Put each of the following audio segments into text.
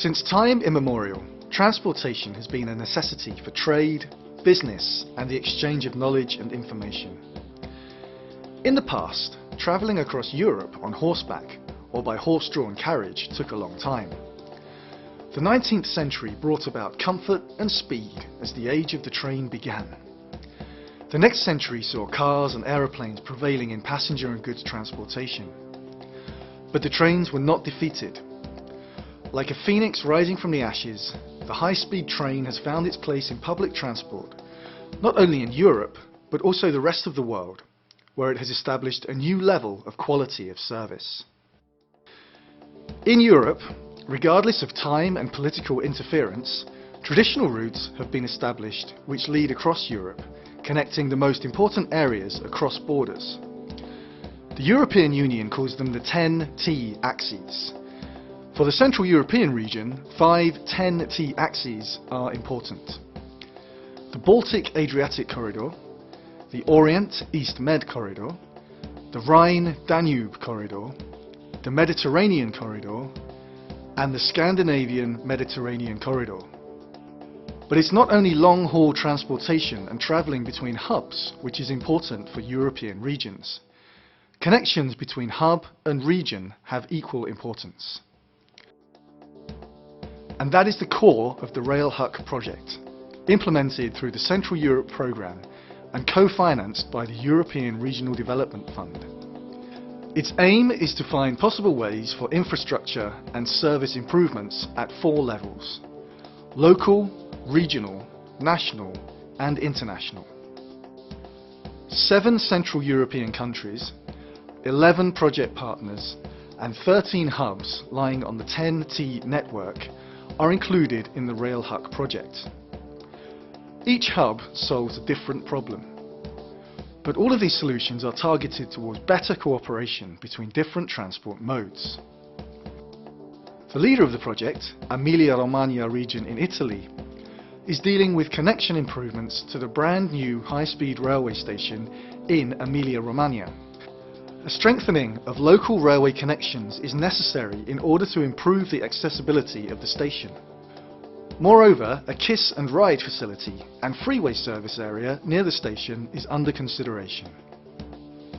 Since time immemorial, transportation has been a necessity for trade, business, and the exchange of knowledge and information. In the past, travelling across Europe on horseback or by horse-drawn carriage took a long time. The 19th century brought about comfort and speed as the age of the train began. The next century saw cars and aeroplanes prevailing in passenger and goods transportation. But the trains were not defeated. Like a phoenix rising from the ashes, the high-speed train has found its place in public transport, not only in Europe, but also the rest of the world, where it has established a new level of quality of service. In Europe, regardless of time and political interference, traditional routes have been established which lead across Europe, connecting the most important areas across borders. The European Union calls them the 10T axes. For the Central European region, 5 10T axes are important. The Baltic-Adriatic corridor, the Orient-East-Med corridor, the Rhine-Danube corridor, the Mediterranean corridor, and the Scandinavian-Mediterranean corridor. But it's not only long-haul transportation and travelling between hubs which is important for European regions. Connections between hub and region have equal importance. And that is the core of the Railhuc project, implemented through the Central Europe programme and co-financed by the European Regional Development Fund. Its aim is to find possible ways for infrastructure and service improvements at 4 levels: local, regional, national and international. 7 Central European countries, 11 project partners and 13 hubs lying on the 10T network are included in the Railhuc project. Each hub solves a different problem, but all of these solutions are targeted towards better cooperation between different transport modes. The leader of the project, Emilia-Romagna region in Italy, is dealing with connection improvements to the brand new high-speed railway station in Emilia-Romagna. A strengthening of local railway connections is necessary in order to improve the accessibility of the station. Moreover, a kiss and ride facility and freeway service area near the station is under consideration.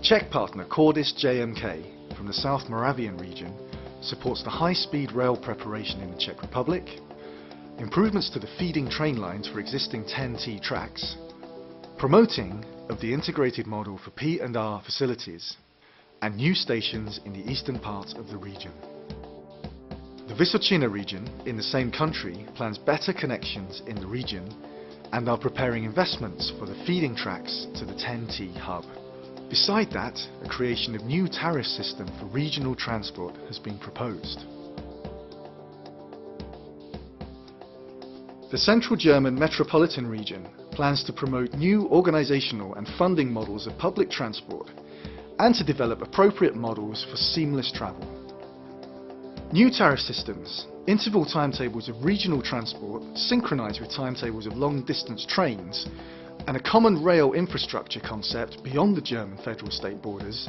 Czech partner Cordis JMK from the South Moravian region supports the high-speed rail preparation in the Czech Republic, improvements to the feeding train lines for existing 10T tracks, promoting of the integrated model for P&R facilities, and new stations in the eastern part of the region. The Vysočina region in the same country plans better connections in the region and are preparing investments for the feeding tracks to the 10T hub. Beside that, a creation of new tariff system for regional transport has been proposed. The Central German metropolitan region plans to promote new organisational and funding models of public transport and to develop appropriate models for seamless travel. New tariff systems, interval timetables of regional transport synchronised with timetables of long-distance trains, and a common rail infrastructure concept beyond the German federal state borders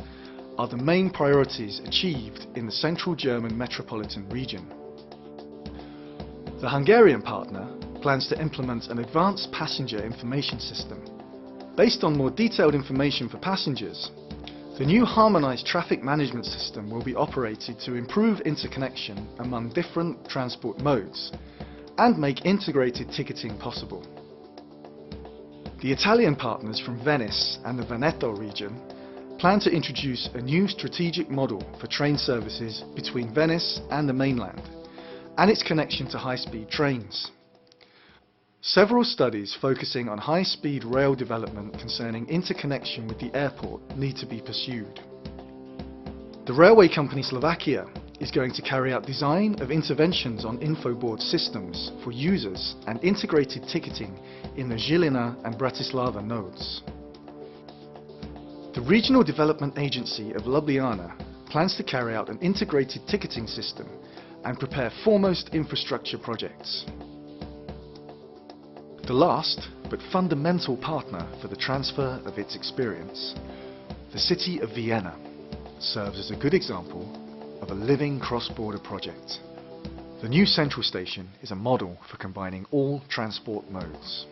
are the main priorities achieved in the Central German metropolitan region. The Hungarian partner plans to implement an advanced passenger information system. Based on more detailed information for passengers, the new harmonised traffic management system will be operated to improve interconnection among different transport modes and make integrated ticketing possible. The Italian partners from Venice and the Veneto region plan to introduce a new strategic model for train services between Venice and the mainland and its connection to high-speed trains. Several studies focusing on high-speed rail development concerning interconnection with the airport need to be pursued. The railway company Slovakia is going to carry out design of interventions on infoboard systems for users and integrated ticketing in the Žilina and Bratislava nodes. The Regional Development Agency of Ljubljana plans to carry out an integrated ticketing system and prepare foremost infrastructure projects. The last, but fundamental partner for the transfer of its experience, the city of Vienna, serves as a good example of a living cross-border project. The new central station is a model for combining all transport modes.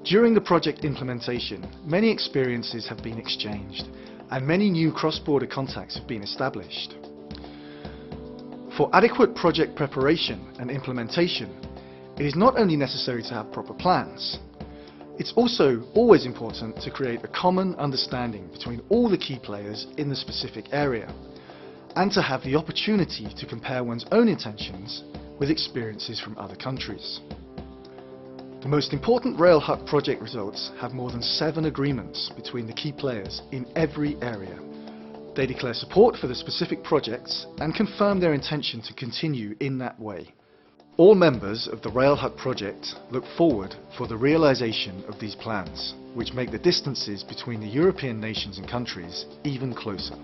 During the project implementation, many experiences have been exchanged and many new cross-border contacts have been established. For adequate project preparation and implementation, it is not only necessary to have proper plans, it's also always important to create a common understanding between all the key players in the specific area, and to have the opportunity to compare one's own intentions with experiences from other countries. The most important Railhuc project results have more than 7 agreements between the key players in every area. They declare support for the specific projects and confirm their intention to continue in that way. All members of the Railhuc project look forward for the realization of these plans, which make the distances between the European nations and countries even closer.